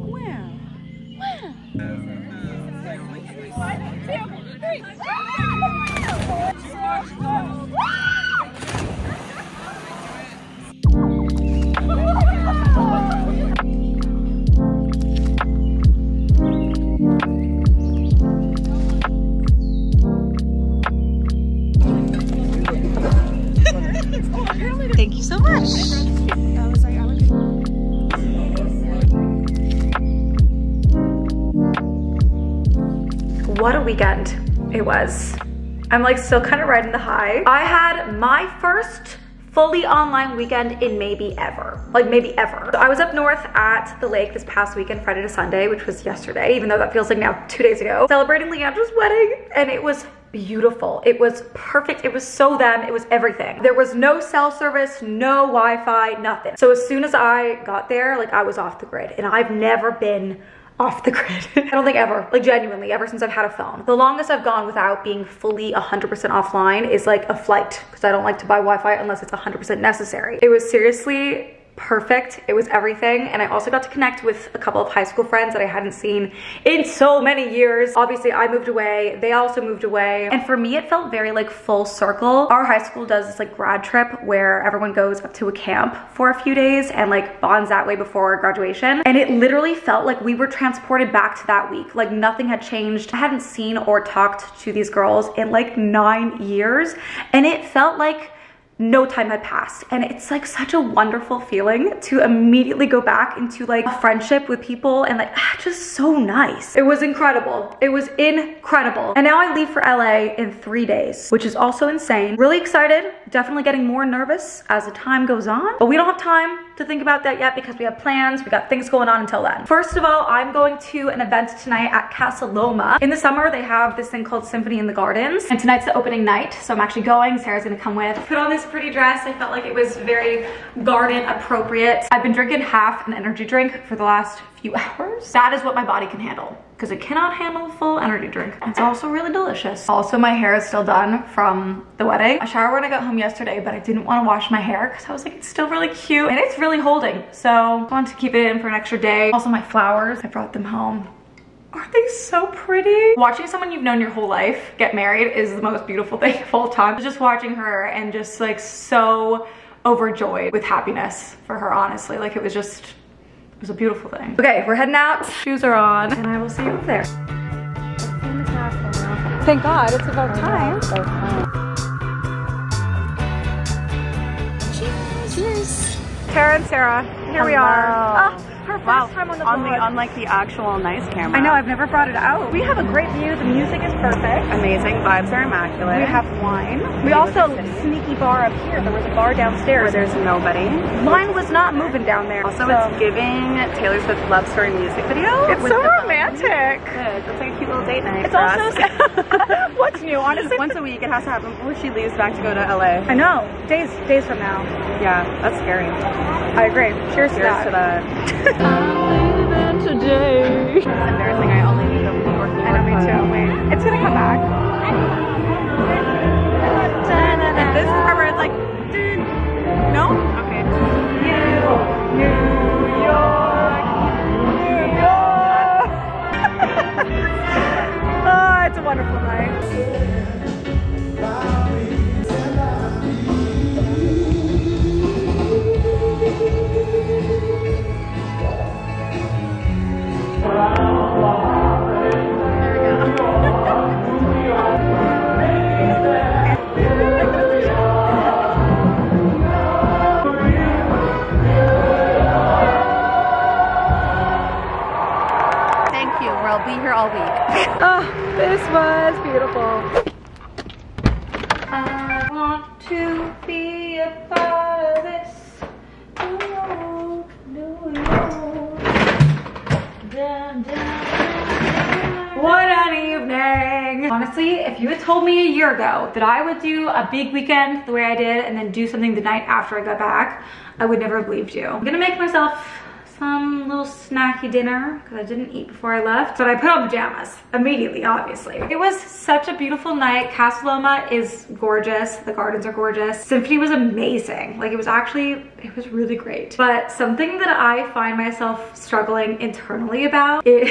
Wow. Wow. 1, 2, 3. Thank you so much. What a weekend it was. I'm like still kind of riding the high. I had my first fully online weekend in maybe ever. Like maybe ever. So I was up north at the lake this past weekend, Friday to Sunday, which was yesterday, even though that feels like now 2 days ago, celebrating Leandra's wedding. And it was beautiful. It was perfect. It was so them. It was everything. There was no cell service, no Wi-Fi, nothing. So as soon as I got there, like I was off the grid, and I've never been off the grid. I don't think ever, like genuinely, ever since I've had a phone. The longest I've gone without being fully 100% offline is like a flight, because I don't like to buy Wi-Fi unless it's 100% necessary. It was seriously perfect. It was everything. And I also got to connect with a couple of high school friends that I hadn't seen in so many years. Obviously I moved away, they also moved away. And for me, it felt very like full circle. Our high school does this like grad trip where everyone goes up to a camp for a few days and like bonds that way before graduation. And it literally felt like we were transported back to that week. Like nothing had changed. I hadn't seen or talked to these girls in like 9 years. And it felt like no time had passed, and it's like such a wonderful feeling to immediately go back into like a friendship with people, and like just so nice. It was incredible. It was incredible. And now I leave for LA in 3 days, which is also insane. Really excited, definitely getting more nervous as the time goes on, but we don't have time to think about that yet because we have plans. We got things going on until then. First of all, I'm going to an event tonight at Casa Loma. In the summer, they have this thing called Symphony in the Gardens, and tonight's the opening night, so I'm actually going. Sarah's gonna come with. Put on this pretty dress. I felt like it was very garden appropriate. I've been drinking half an energy drink for the last few hours. That is what my body can handle, because it cannot handle a full energy drink. It's also really delicious. Also, my hair is still done from the wedding. I showered when I got home yesterday, but I didn't want to wash my hair because I was like, it's still really cute and it's really holding. So I wanted to keep it in for an extra day. Also my flowers, I brought them home. Aren't they so pretty? Watching someone you've known your whole life get married is the most beautiful thing of all time. Just watching her and just like so overjoyed with happiness for her, honestly. Like it was a beautiful thing. Okay, we're heading out. Shoes are on, and I will see you up there. Thank God, it's about time. Cheers. Tara and Sarah, here we are. Oh, her first time on the vlog. Unlike the actual nice camera. I know, I've never brought it out. We have a great view. The music is perfect. Amazing. Vibes are immaculate. We have wine. We also sneaky bar up here. There was a bar downstairs. Where there's nobody. Mine was not moving down there. Also, it's giving Taylor Swift Love Story music video. It's so romantic. Good. It's like a cute little date night. It's also what's new, honestly. Once a week, it has to happen before she leaves back to go to LA. I know. Days from now. Yeah, that's scary. I agree. Cheers to that. I'm leaving today. It's embarrassing. I only need them for working. I know, me too. Wait. It's gonna come back. And this is part where it's like, no? Okay. New York. Oh, it's a wonderful night. I'll be here all week. Oh, this was beautiful. I want to be a part of this. New York, New York. Dun, dun, dun. What an evening. Honestly, if you had told me a year ago that I would do a big weekend the way I did and then do something the night after I got back, I would never have believed you. I'm gonna make myself some little snacky dinner because I didn't eat before I left, but I put on pajamas immediately, obviously. It was such a beautiful night. Casa Loma is gorgeous. The gardens are gorgeous. Symphony was amazing. Like it It was really great. But something that I find myself struggling internally about is,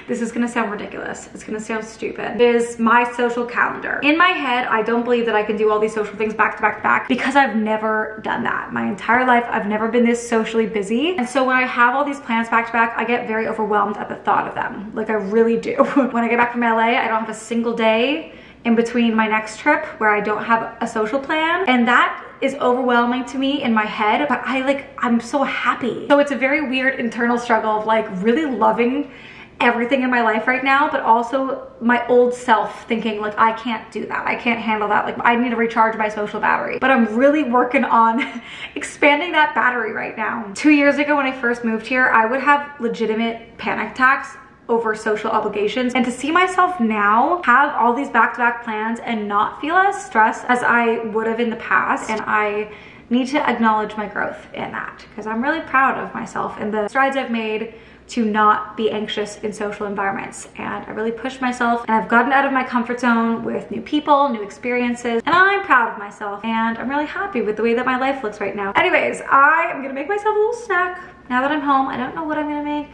this is gonna sound ridiculous, it's gonna sound stupid, is my social calendar. In my head, I don't believe that I can do all these social things back to back to back because I've never done that. My entire life, I've never been this socially busy. And so when I have all these plans back to back, I get very overwhelmed at the thought of them. Like I really do. When I get back from LA, I don't have a single day in between my next trip where I don't have a social plan. And that is overwhelming to me in my head, but I'm so happy. So it's a very weird internal struggle of like really loving everything in my life right now, but also my old self thinking like, I can't do that. I can't handle that. Like I need to recharge my social battery, but I'm really working on expanding that battery right now. 2 years ago when I first moved here, I would have legitimate panic attacks over social obligations, and to see myself now have all these back-to-back plans and not feel as stressed as I would have in the past, and I need to acknowledge my growth in that because I'm really proud of myself and the strides I've made to not be anxious in social environments. And I really pushed myself and I've gotten out of my comfort zone with new people, new experiences, and I'm proud of myself and I'm really happy with the way that my life looks right now. Anyways, I am gonna make myself a little snack now that I'm home. I don't know what I'm gonna make.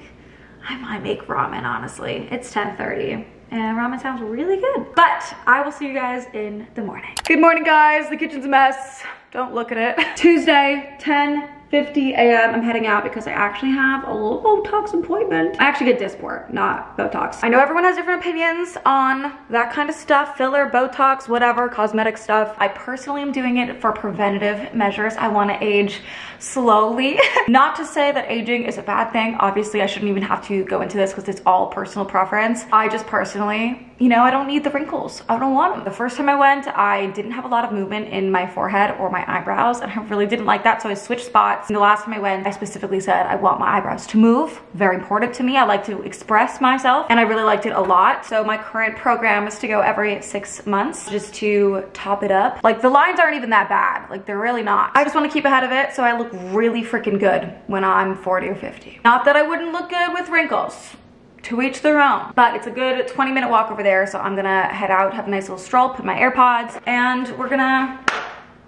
I might make ramen, honestly. It's 10:30 and ramen sounds really good. But I will see you guys in the morning. Good morning, guys. The kitchen's a mess. Don't look at it. Tuesday, 10:50 a.m. I'm heading out because I actually have a little Botox appointment. I actually get Dysport, not Botox. I know everyone has different opinions on that kind of stuff, filler, Botox, whatever, cosmetic stuff. I personally am doing it for preventative measures. I want to age slowly. Not to say that aging is a bad thing. Obviously, I shouldn't even have to go into this because it's all personal preference. I just personally, you know, I don't need the wrinkles. I don't want them. The first time I went, I didn't have a lot of movement in my forehead or my eyebrows, and I really didn't like that, so I switched spots. And the last time I went, I specifically said I want my eyebrows to move. Very important to me. I like to express myself, and I really liked it a lot. So my current program is to go every 6 months just to top it up. Like the lines aren't even that bad. Like they're really not. I just want to keep ahead of it so I look really freaking good when I'm 40 or 50. Not that I wouldn't look good with wrinkles. To each their own. But it's a good 20-minute walk over there, so I'm gonna head out, have a nice little stroll, put my AirPods, and we're gonna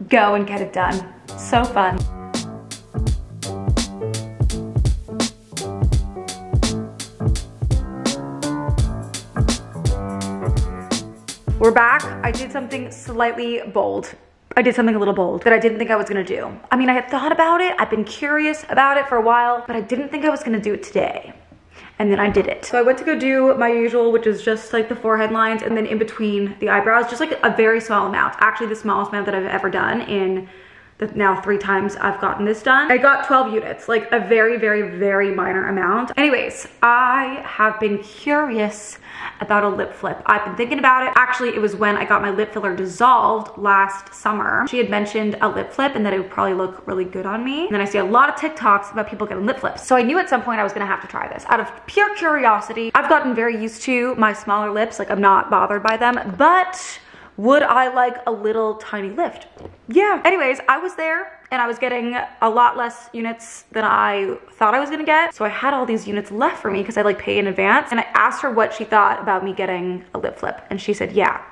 go and get it done. So fun. We're back. I did something slightly bold. I did something a little bold that I didn't think I was gonna do. I mean, I had thought about it, I've been curious about it for a while, but I didn't think I was gonna do it today. And then I did it. So I went to go do my usual, which is just like the forehead lines and then in between the eyebrows, just like a very small amount. Actually the smallest amount that I've ever done in the now 3 times I've gotten this done. I got 12 units, like a very, very, very minor amount. Anyways, I have been curious about a lip flip. I've been thinking about it. Actually, it was when I got my lip filler dissolved last summer. She had mentioned a lip flip and that it would probably look really good on me. And then I see a lot of TikToks about people getting lip flips. So I knew at some point I was gonna have to try this. Out of pure curiosity, I've gotten very used to my smaller lips. Like I'm not bothered by them, but would I like a little tiny lift? Yeah. Anyways, I was there and I was getting a lot less units than I thought I was gonna get. So I had all these units left for me because I like pay in advance. And I asked her what she thought about me getting a lip flip. And she said, yeah,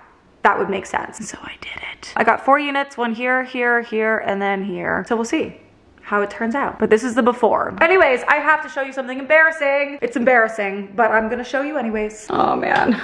that would make sense. And so I did it. I got 4 units, one here, here, here, and then here. So we'll see how it turns out. But this is the before. Anyways, I have to show you something embarrassing. It's embarrassing, but I'm gonna show you anyways. Oh man.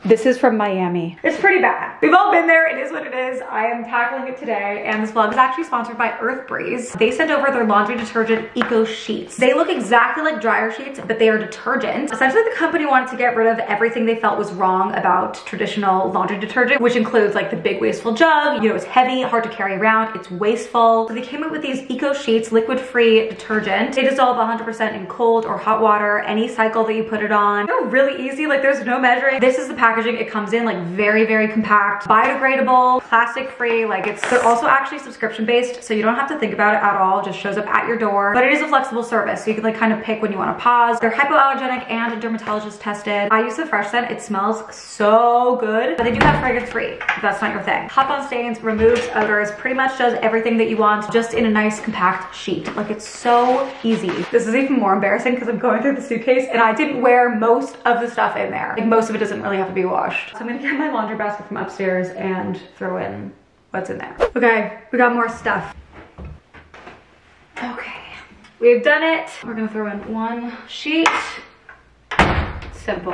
This is from Miami. It's pretty bad. We've all been there. It is what it is. I am tackling it today, and this vlog is actually sponsored by Earth Breeze. They sent over their laundry detergent Eco Sheets. They look exactly like dryer sheets, but they are detergent. Essentially, the company wanted to get rid of everything they felt was wrong about traditional laundry detergent, which includes like the big wasteful jug. You know, it's heavy, hard to carry around, it's wasteful. So they came up with these Eco Sheets, liquid-free detergent. They dissolve 100% in cold or hot water, any cycle that you put it on. They're really easy, like there's no measuring. This is the packaging it comes in, like very, very compact, biodegradable, plastic free. Like they're also actually subscription based, so you don't have to think about it at all. It just shows up at your door, but it is a flexible service, so you can like kind of pick when you want to pause. They're hypoallergenic and dermatologist tested. I use the Fresh scent. It smells so good, but they do have fragrance free if that's not your thing. Hop on stains, removes odors, pretty much does everything that you want just in a nice compact sheet. Like it's so easy. This is even more embarrassing because I'm going through the suitcase and I didn't wear most of the stuff in there. Like most of it doesn't really have to be washed. So I'm gonna get my laundry basket from upstairs and throw in what's in there. Okay, we got more stuff. We've done it. We're gonna throw in one sheet. Simple.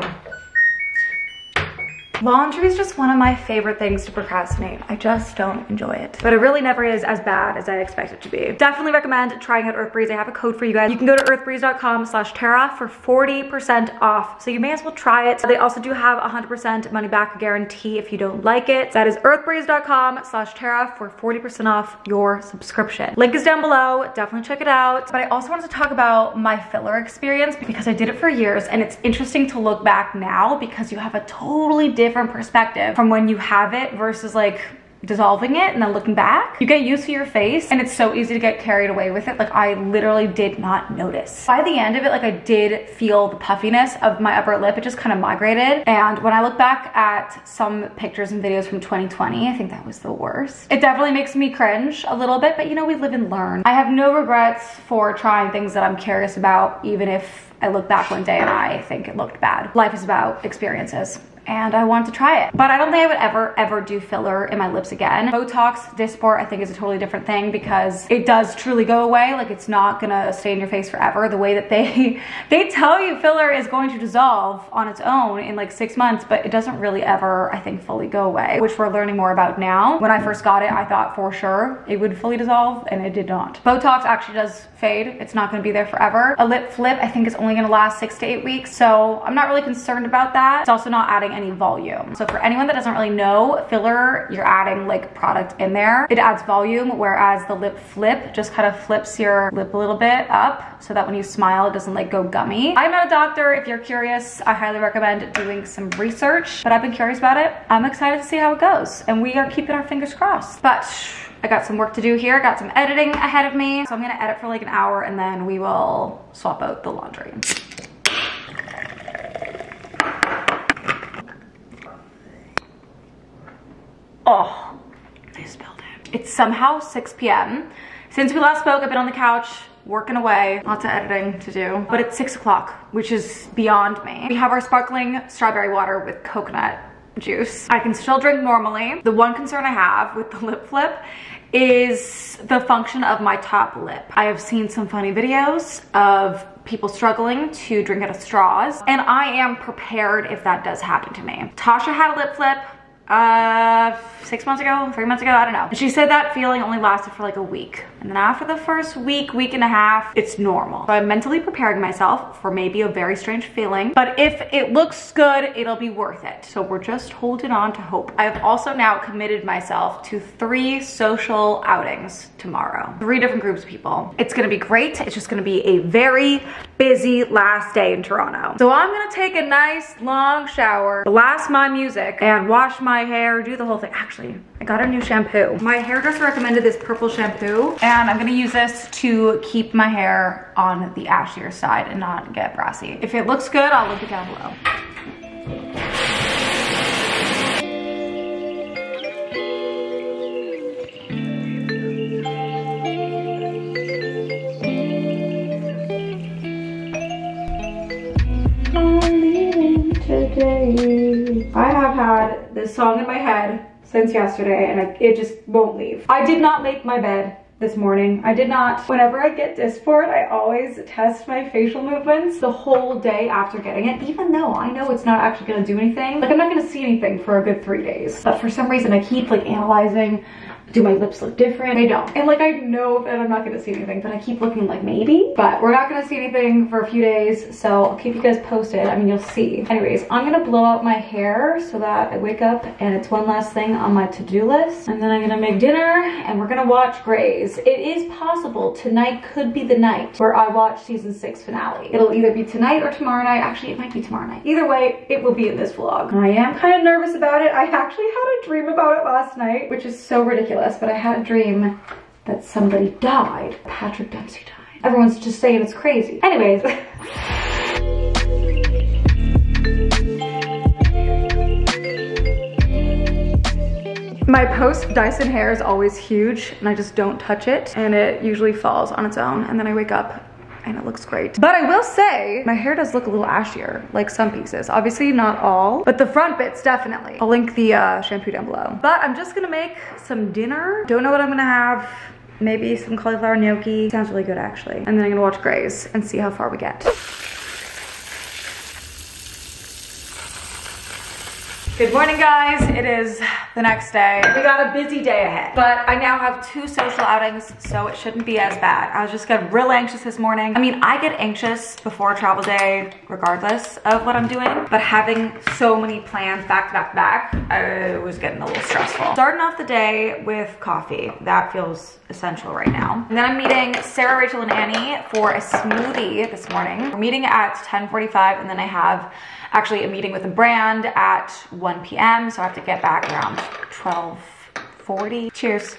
Laundry is just one of my favorite things to procrastinate. I just don't enjoy it. But it really never is as bad as I expect it to be. Definitely recommend trying out EarthBreeze. I have a code for you guys. You can go to earthbreeze.com/Tara for 40% off. So you may as well try it. They also do have 100% money back guarantee if you don't like it. That is earthbreeze.com/Tara for 40% off your subscription. Link is down below. Definitely check it out. But I also wanted to talk about my filler experience because I did it for years, and it's interesting to look back now because you have a totally different perspective from when you have it versus like dissolving it and then looking back. You get used to your face and it's so easy to get carried away with it. Like I literally did not notice. By the end of it, like I did feel the puffiness of my upper lip. It just kind of migrated. And when I look back at some pictures and videos from 2020, I think that was the worst. It definitely makes me cringe a little bit, but you know, we live and learn. I have no regrets for trying things that I'm curious about, even if I look back one day and I think it looked bad. Life is about experiences. And I want to try it. But I don't think I would ever do filler in my lips again. Botox, Dysport, I think is a totally different thing because it does truly go away. Like it's not gonna stay in your face forever. The way that they tell you filler is going to dissolve on its own in like 6 months, but it doesn't really ever, I think, fully go away, which we're learning more about now. When I first got it, I thought for sure it would fully dissolve and it did not. Botox actually does fade. It's not gonna be there forever. A lip flip, I think, is only gonna last 6 to 8 weeks. So I'm not really concerned about that. It's also not adding any volume. So for anyone that doesn't really know, filler, you're adding like product in there. It adds volume, whereas the lip flip just kind of flips your lip a little bit up so that when you smile, it doesn't like go gummy. I'm not a doctor. If you're curious, I highly recommend doing some research, but I've been curious about it. I'm excited to see how it goes and we are keeping our fingers crossed. But I got some work to do here. I got some editing ahead of me. So I'm gonna edit for like an hour and then we will swap out the laundry. Oh, I spilled it. It's somehow 6 p.m. Since we last spoke, I've been on the couch working away. Lots of editing to do, but it's 6 o'clock, which is beyond me. We have our sparkling strawberry water with coconut juice. I can still drink normally. The one concern I have with the lip flip is the function of my top lip. I have seen some funny videos of people struggling to drink out of straws, and I am prepared if that does happen to me. Tasha had a lip flip 6 months ago, 3 months ago, I don't know. And she said that feeling only lasted for like a week. And then after the first week and a half, it's normal. So I'm mentally preparing myself for maybe a very strange feeling, but if it looks good, it'll be worth it. So we're just holding on to hope. I've also now committed myself to 3 social outings tomorrow. 3 different groups of people. It's gonna be great. It's just gonna be a very busy last day in Toronto. So I'm gonna take a nice long shower, blast my music, and wash my hair, do the whole thing. Actually, I got a new shampoo. My hairdresser recommended this purple shampoo, and I'm gonna use this to keep my hair on the ashier side and not get brassy. If it looks good, I'll link it down below. Today. I have had this song in my head since yesterday and it just won't leave. I did not make my bed this morning. I did not. Whenever I get Dysport, I always test my facial movements the whole day after getting it, even though I know it's not actually gonna do anything. Like I'm not gonna see anything for a good 3 days. But for some reason I keep like analyzing, do my lips look different? They don't. And like I know that I'm not gonna see anything, but I keep looking like maybe. But we're not gonna see anything for a few days, so I'll keep you guys posted. I mean, you'll see. Anyways, I'm gonna blow out my hair so that I wake up and it's one last thing on my to-do list. And then I'm gonna make dinner and we're gonna watch Grey's. It is possible tonight could be the night where I watch season 6 finale. It'll either be tonight or tomorrow night. Actually, it might be tomorrow night. Either way, it will be in this vlog. I am kind of nervous about it. I actually had a dream about it last night, which is so ridiculous. But I had a dream that somebody died. Patrick Dempsey died. Everyone's just saying it's crazy. Anyways. My post Dyson hair is always huge and I just don't touch it and it usually falls on its own and then I wake up and it looks great. But I will say, my hair does look a little ashier, like some pieces. Obviously not all, but the front bits definitely. I'll link the shampoo down below. But I'm just gonna make some dinner. Don't know what I'm gonna have. maybe some cauliflower gnocchi. Sounds really good actually. And then I'm gonna watch Grey's and see how far we get. Good morning, guys. It is the next day. We got a busy day ahead, but I now have 2 social outings, so it shouldn't be as bad. I was just getting real anxious this morning. I mean, I get anxious before a travel day, regardless of what I'm doing, but having so many plans back to back to back, I was getting a little stressful. Starting off the day with coffee. That feels essential right now. And then I'm meeting Sarah, Rachel, and Annie for a smoothie this morning. We're meeting at 10:45, and then I have actually a meeting with a brand at 1 p.m. So I have to get back around 12:40. Cheers.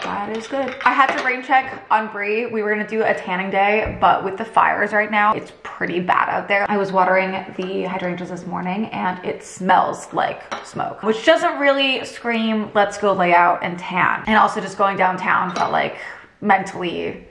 That is good. I had to rain check on Brie. We were gonna do a tanning day, but with the fires right now, it's pretty bad out there. I was watering the hydrangeas this morning and it smells like smoke, which doesn't really scream, let's go lay out and tan. And also just going downtown felt like mentally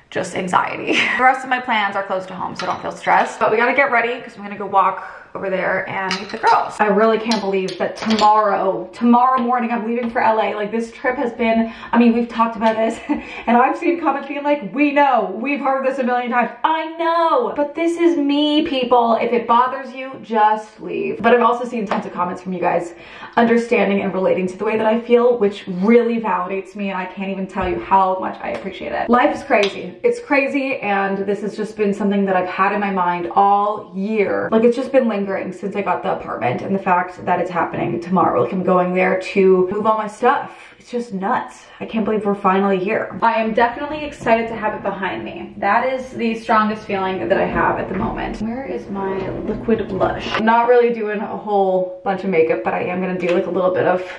just anxiety. The rest of my plans are close to home, so I don't feel stressed. But we gotta get ready because I'm gonna go walk over there and meet the girls. I really can't believe that tomorrow morning I'm leaving for LA. Like, this trip has been, I mean, we've talked about this and I've seen comments being like, we know, we've heard this a million times. I know, but this is me, people. If it bothers you, just leave. But I've also seen tons of comments from you guys understanding and relating to the way that I feel, which really validates me, and I can't even tell you how much I appreciate it. Life is crazy. It's crazy, and this has just been something that I've had in my mind all year. Like, it's just been lingering since I got the apartment, and the fact that it's happening tomorrow. Like, I'm going there to move all my stuff. It's just nuts. I can't believe we're finally here. I am definitely excited to have it behind me. That is the strongest feeling that I have at the moment. Where is my liquid blush? I'm not really doing a whole bunch of makeup, but I am gonna do like a little bit of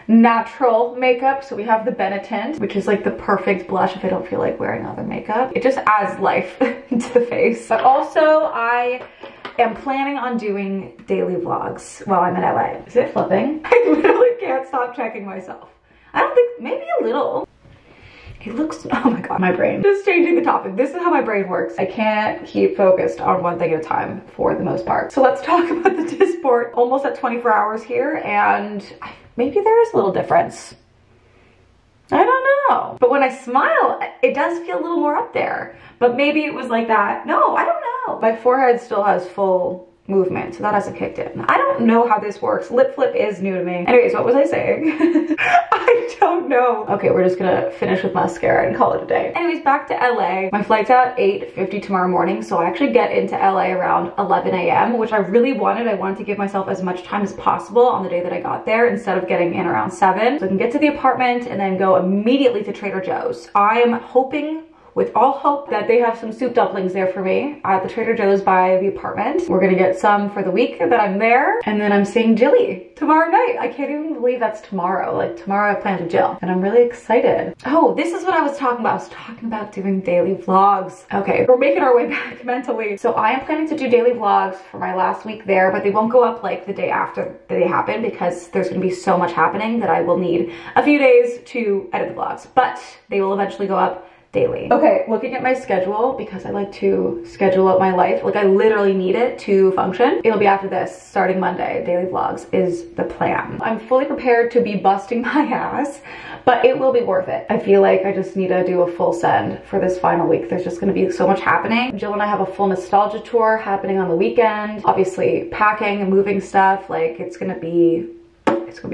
natural makeup. So we have the Benetint, which is like the perfect blush if I don't feel like wearing other makeup. It just adds life into the face. But also I am planning on doing daily vlogs while I'm in LA. Is it flipping? I literally can't stop checking myself. I don't think, maybe a little. It looks, oh my God, my brain. Just changing the topic. This is how my brain works. I can't keep focused on one thing at a time for the most part. So let's talk about the Dysport. Almost at 24 hours here, and maybe there is a little difference. I don't know. But when I smile, it does feel a little more up there. But maybe it was like that. No, I don't know. My forehead still has full movement, so that hasn't kicked in. I don't know how this works. Lip flip is new to me. Anyways, what was I saying? I don't know. Okay, we're just gonna finish with mascara and call it a day. Anyways, back to LA. My flight's at 8:50 tomorrow morning, so I actually get into LA around 11 a.m., which I really wanted. I wanted to give myself as much time as possible on the day that I got there instead of getting in around 7. So I can get to the apartment and then go immediately to Trader Joe's. I am hoping, with all hope, that they have some soup dumplings there for me at the Trader Joe's by the apartment. We're gonna get some for the week that I'm there, and then I'm seeing Jilly tomorrow night. I can't even believe that's tomorrow. Like, tomorrow I plan with Jill, and I'm really excited. Oh, this is what I was talking about. I was talking about doing daily vlogs. Okay, we're making our way back mentally. So I am planning to do daily vlogs for my last week there, but they won't go up like the day after they happen because there's gonna be so much happening that I will need a few days to edit the vlogs, but they will eventually go up daily. Okay, looking at my schedule, because I like to schedule out my life, like I literally need it to function. It'll be after this, starting Monday. Daily vlogs is the plan. I'm fully prepared to be busting my ass, but it will be worth it. I feel like I just need to do a full send for this final week. There's just gonna be so much happening. Jill and I have a full nostalgia tour happening on the weekend. Obviously packing and moving stuff, like it's gonna be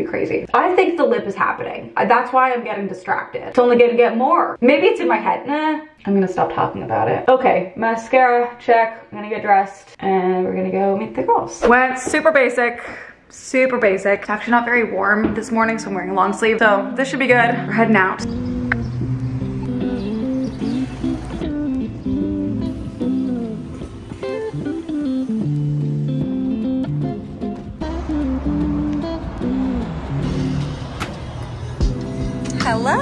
crazy. I think the lip is happening. That's why I'm getting distracted. It's only gonna get more. Maybe it's in my head. Nah, I'm gonna stop talking about it. Okay, mascara, check. I'm gonna get dressed and we're gonna go meet the girls. Went super basic. Super basic. It's actually not very warm this morning, so I'm wearing a long sleeve. So this should be good. We're heading out. Hello.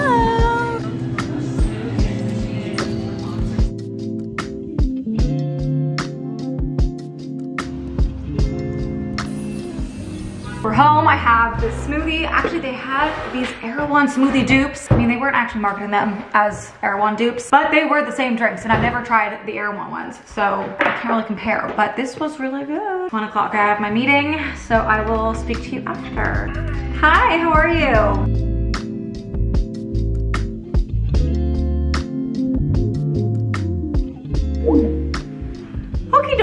We're home. I have this smoothie. Actually, they had these Erewhon smoothie dupes. I mean, they weren't actually marketing them as Erewhon dupes, but they were the same drinks, and I've never tried the Erewhon ones, so I can't really compare, but this was really good. 1 o'clock, I have my meeting, so I will speak to you after. Hi, how are you?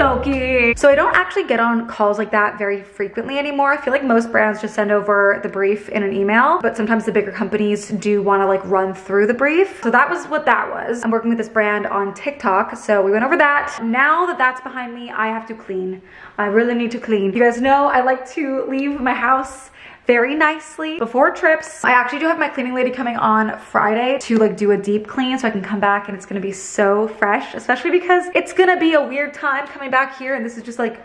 dokie. So I don't actually get on calls like that very frequently anymore. I feel like most brands just send over the brief in an email, but sometimes the bigger companies do want to like run through the brief. So that was what that was. I'm working with this brand on TikTok, so we went over that. Now that that's behind me, I have to clean. I really need to clean. You guys know I like to leave my house very nicely before trips. I actually do have my cleaning lady coming on Friday to like do a deep clean so I can come back and it's gonna be so fresh, especially because it's gonna be a weird time coming back here and this is just like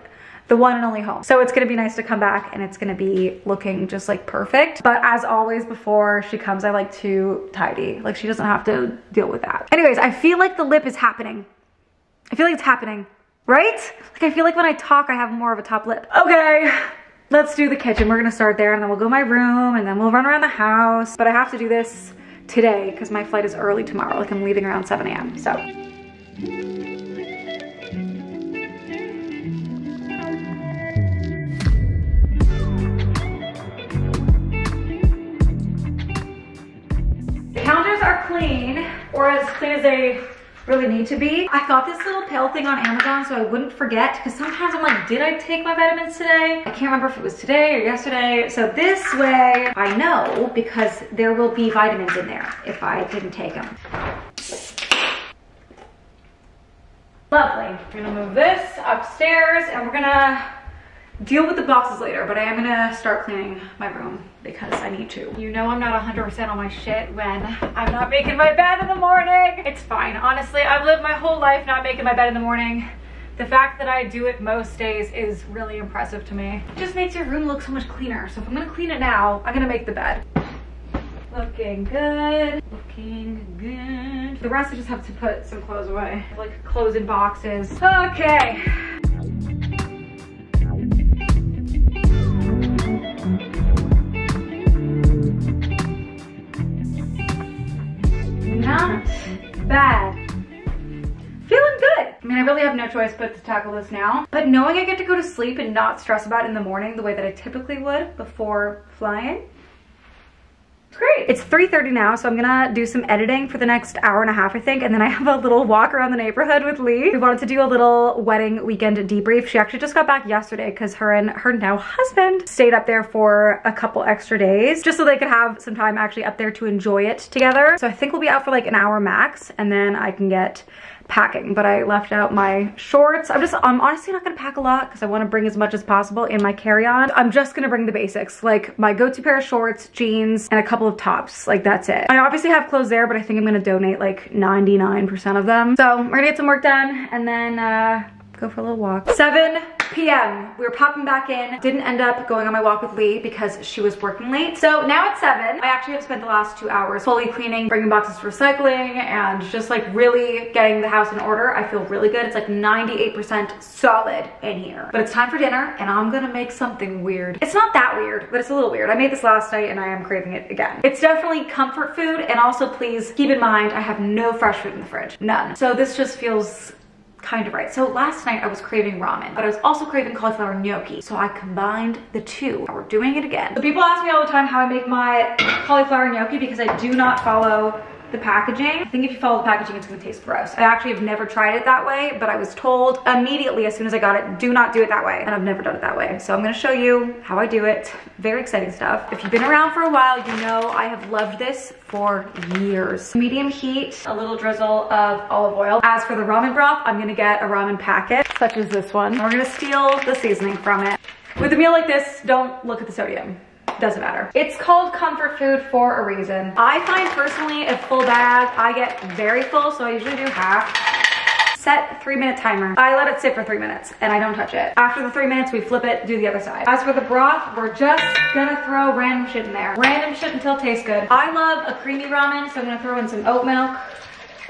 the one and only home. So it's gonna be nice to come back and it's gonna be looking just like perfect. But as always, before she comes, I like to tidy. Like she doesn't have to deal with that. Anyways, I feel like the lip is happening. I feel like it's happening, right? Like I feel like when I talk, I have more of a top lip. Okay. Let's do the kitchen. We're gonna start there and then we'll go to my room and then we'll run around the house. But I have to do this today because my flight is early tomorrow. Like I'm leaving around 7 a.m. So. The counters are clean, or as clean as they really need to be. I got this little pill thing on Amazon so I wouldn't forget, because sometimes I'm like, did I take my vitamins today? I can't remember if it was today or yesterday. So this way I know, because there will be vitamins in there if I didn't take them. Lovely. We're gonna move this upstairs and we're gonna deal with the boxes later, but I am gonna start cleaning my room because I need to. You know I'm not 100% on my shit when I'm not making my bed in the morning. It's fine. Honestly, I've lived my whole life not making my bed in the morning. The fact that I do it most days is really impressive to me. It just makes your room look so much cleaner. So if I'm gonna clean it now, I'm gonna make the bed. Looking good. Looking good. The rest I just have to put some clothes away. Like clothes in boxes. Okay. Not bad. Feeling good. I mean, I really have no choice but to tackle this now. But knowing I get to go to sleep and not stress about it in the morning the way that I typically would before flying, it's great. It's 3:30 now, so I'm gonna do some editing for the next hour and a half, I think, and then I have a little walk around the neighborhood with Lee. We wanted to do a little wedding weekend debrief. She actually just got back yesterday because her and her now husband stayed up there for a couple extra days just so they could have some time actually up there to enjoy it together. So I think we'll be out for like an hour max and then I can get packing, but I left out my shorts. I'm honestly not gonna pack a lot because I want to bring as much as possible in my carry-on. I'm just gonna bring the basics, like my go-to pair of shorts, jeans, and a couple of tops. Like that's it. I obviously have clothes there, but I think I'm gonna donate like 99% of them. So we're gonna get some work done and then go for a little walk. 7 p.m. We were popping back in. Didn't end up going on my walk with Lee because she was working late. So now it's 7. I actually have spent the last 2 hours fully cleaning, bringing boxes to recycling, and just like really getting the house in order. I feel really good. It's like 98% solid in here. But it's time for dinner and I'm gonna make something weird. It's not that weird, but it's a little weird. I made this last night and I am craving it again. It's definitely comfort food, and also please keep in mind I have no fresh food in the fridge. None. So this just feels kind of right. So last night I was craving ramen, but I was also craving cauliflower gnocchi. So I combined the two. We're doing it again. So people ask me all the time how I make my cauliflower gnocchi because I do not follow the packaging. I think if you follow the packaging, it's gonna taste gross. I actually have never tried it that way, but I was told immediately as soon as I got it, do not do it that way. And I've never done it that way. So I'm gonna show you how I do it. Very exciting stuff. If you've been around for a while, you know I have loved this for years. Medium heat, a little drizzle of olive oil. As for the ramen broth, I'm gonna get a ramen packet, such as this one. And we're gonna steal the seasoning from it. With a meal like this, don't look at the sodium. Doesn't matter. It's called comfort food for a reason. I find personally a full bag, I get very full, so I usually do half. Set 3-minute timer. I let it sit for 3 minutes and I don't touch it. After the 3 minutes, we flip it, do the other side. As for the broth, we're just gonna throw random shit in there. Random shit until it tastes good. I love a creamy ramen, so I'm gonna throw in some oat milk.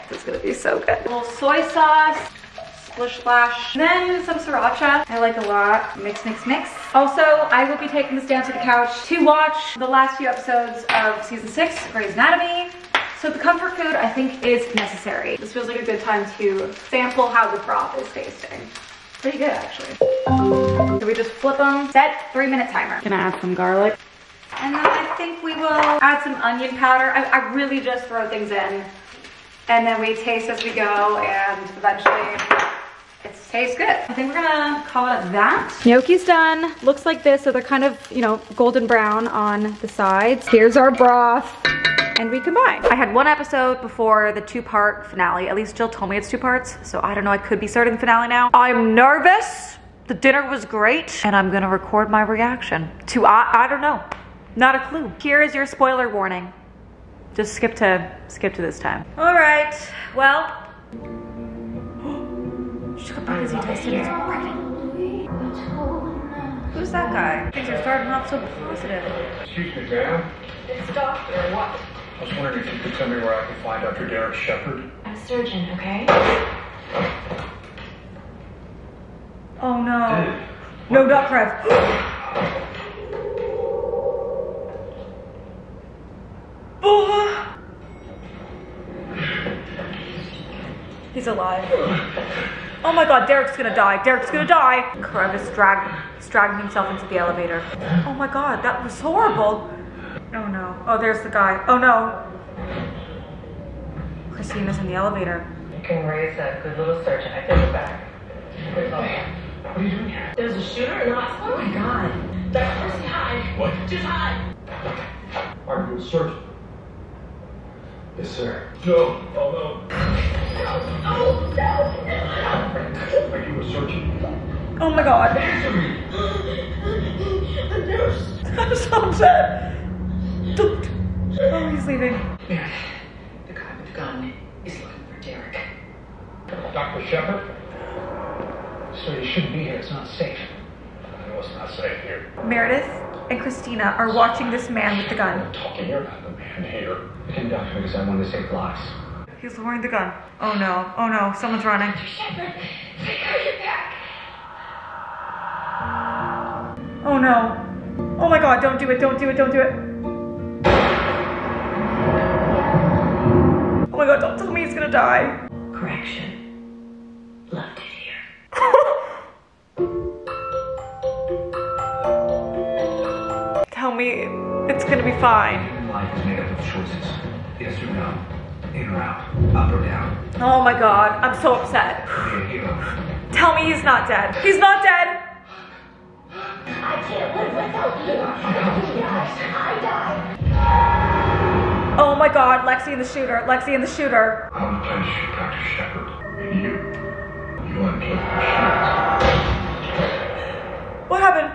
It's gonna be so good. A little soy sauce. Splish splash. Then some sriracha. I like a lot. Mix, mix, mix. Also, I will be taking this down to the couch to watch the last few episodes of season 6, Grey's Anatomy. So the comfort food, I think, is necessary. This feels like a good time to sample how the broth is tasting. Pretty good, actually. So we just flip them. Set 3-minute timer. Gonna add some garlic. And then I think we will add some onion powder. I really just throw things in. And then we taste as we go, and eventually it's Tastes good. I think we're gonna call it that. Gnocchi's done. Looks like this, so they're kind of, you know, golden brown on the sides. Here's our broth, and we combine. I had one episode before the 2-part finale. At least Jill told me it's 2 parts, so I don't know, I could be starting the finale now. I'm nervous. The dinner was great, and I'm gonna record my reaction to, I don't know, not a clue. Here is your spoiler warning. Just skip to this time. All right, well. Sugar Pregnancy testing is pregnant. Who's that guy? Things are starting off so positive. Excuse me, ma'am. It's Doctor. What? I was wondering if you could tell me where I can find Dr. Derek Shepard. I'm a surgeon, okay? Oh no. No, not Krev. He's alive. Oh my god, Derek's gonna die. Derek's gonna die. Krev is dragging himself into the elevator. Oh my god, that was horrible. Oh no. Oh, there's the guy. Oh no. Christina's in the elevator. You can raise that good little surgeon. I take it back. What are you doing here? There's a shooter in the hospital. Oh my god. Dr. Percy, hide. What? Just hide. Are you a surgeon? Yes, sir. No. Oh, no. Oh, no. Are you a surgeon? Oh my god. A nurse. I'm so upset. Don't. Oh, he's leaving. Mary, the guy with the gun is looking for Derek. Dr. Shepard? Sir, you shouldn't be here. It's not safe. I know it's not safe here. Meredith and Christina are watching this man with the gun. I'm talking about the man here. I came down here because I wanted to save lives. He's lowering the gun. Oh no. Oh no. Someone's running. Shepard, I got your back. Oh no. Oh my god. Don't do it. Don't do it. Don't do it. Oh my god. Don't tell me he's gonna die. Correction. Loved it here. Tell me it's gonna be fine. Life is made up of choices. Yes or no. In or out. Up or down. Oh my god. I'm so upset. Be a hero. Tell me he's not dead. He's not dead. I can't live without you. I die. Oh my god. Lexi and the shooter. Lexi and the shooter. I want to play to shoot Dr. Shepard. And you want to play the What happened?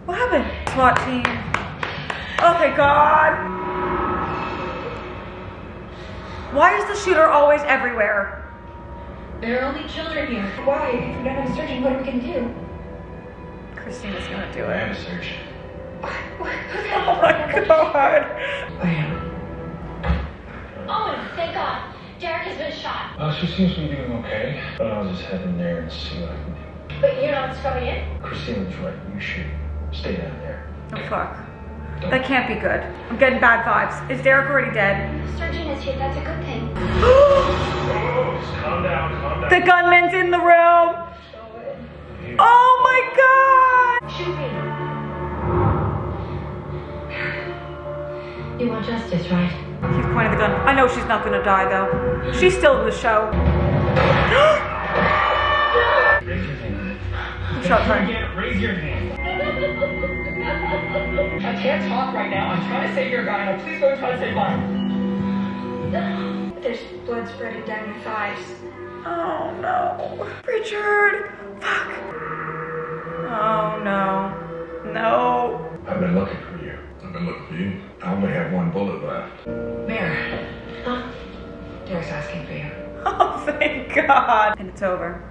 What happened? SWAT team. Okay, God. Why is the shooter always everywhere? There are only children here. Why? If we're not a surgeon, what are we gonna do? Christina's gonna do I it. am a surgeon. Oh my god. I am. Oh, thank God. Derek has been shot. She seems to be doing okay. But I'll just head in there and see what I can do. But you're not going in? Christina's right. You should stay down there. Oh fuck. That can't be good. I'm getting bad vibes. Is Derek already dead? The surgeon is here. That's a good thing. Just calm down, calm down. The gunman's in the room. Oh my god. Shoot me. You want justice, right? He's pointing the gun. I know she's not gonna die though. She's still in the show. Raise your hand. Shot her. Raise your hand. I can't talk right now. I'm trying to save your guy. Now please go try to save mine. There's blood spreading down your thighs. Oh no. Richard. Fuck. Oh no. No. I've been looking for you. I've been looking for you. I only have one bullet left. Mary. Huh? Derek's asking for you. Oh, thank God. And it's over.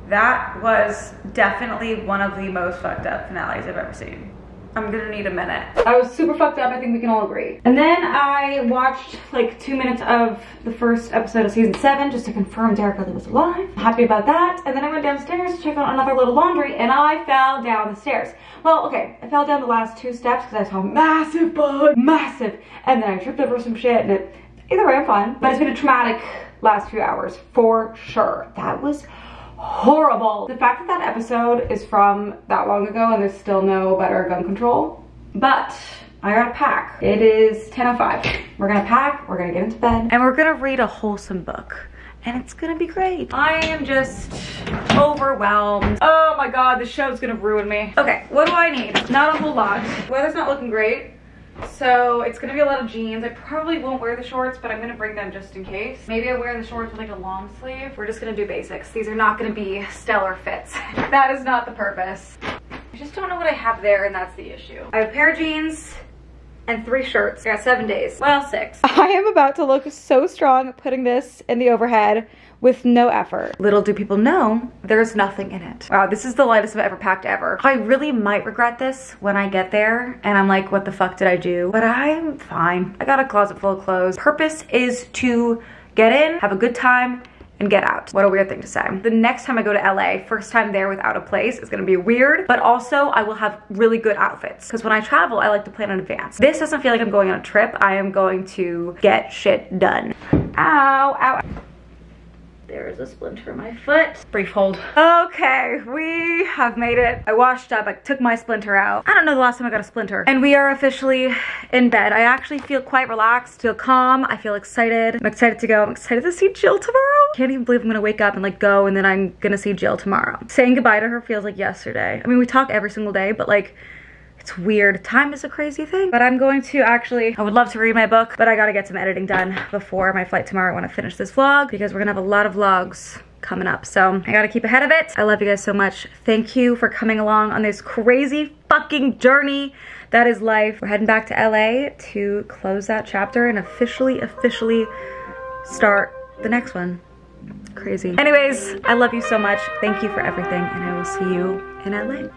That was definitely one of the most fucked up finales I've ever seen. I'm gonna need a minute. I was super fucked up, I think we can all agree. And then I watched like 2 minutes of the first episode of season 7 just to confirm Derek really was alive. Happy about that. And then I went downstairs to check out another little laundry and I fell down the stairs. Well, okay, I fell down the last 2 steps because I saw a massive bug, massive. And then I tripped over some shit and either way I'm fine. But it's been a traumatic last few hours for sure. That was horrible. The fact that that episode is from that long ago and there's still no better gun control. But I gotta pack. It is 10:05. We're gonna pack, we're gonna get into bed, and we're gonna read a wholesome book. And it's gonna be great. I am just overwhelmed. Oh my God, this show's gonna ruin me. Okay, what do I need? Not a whole lot. The weather's not looking great, so it's gonna be a lot of jeans. I probably won't wear the shorts, but I'm gonna bring them just in case. Maybe I wear the shorts with like a long sleeve. We're just gonna do basics. These are not gonna be stellar fits. That is not the purpose. I just don't know what I have there, and that's the issue. I have a pair of jeans and 3 shirts. I got 7 days. Well, 6. I am about to look so strong putting this in the overhead with no effort. Little do people know, there's nothing in it. Wow, this is the lightest I've ever packed ever. I really might regret this when I get there and I'm like, what the fuck did I do? But I'm fine. I got a closet full of clothes. Purpose is to get in, have a good time, and get out. What a weird thing to say. The next time I go to LA, first time there without a place, is gonna be weird, but also I will have really good outfits. Because when I travel, I like to plan in advance. This doesn't feel like I'm going on a trip. I am going to get shit done. Ow, ow. There's a splinter in my foot. Brief hold. Okay, we have made it. I washed up, I took my splinter out. I don't know the last time I got a splinter. And we are officially in bed. I actually feel quite relaxed, feel calm. I feel excited. I'm excited to go. I'm excited to see Jill tomorrow. Can't even believe I'm gonna wake up and like go and then I'm gonna see Jill tomorrow. Saying goodbye to her feels like yesterday. I mean, we talk every single day, but like, it's weird. Time is a crazy thing. But I'm going to actually, I would love to read my book, but I gotta get some editing done before my flight tomorrow. I wanna finish this vlog because we're gonna have a lot of vlogs coming up. So I gotta keep ahead of it. I love you guys so much. Thank you for coming along on this crazy fucking journey that is life. We're heading back to LA to close that chapter and officially start the next one. Crazy. Anyways, I love you so much. Thank you for everything and I will see you in LA.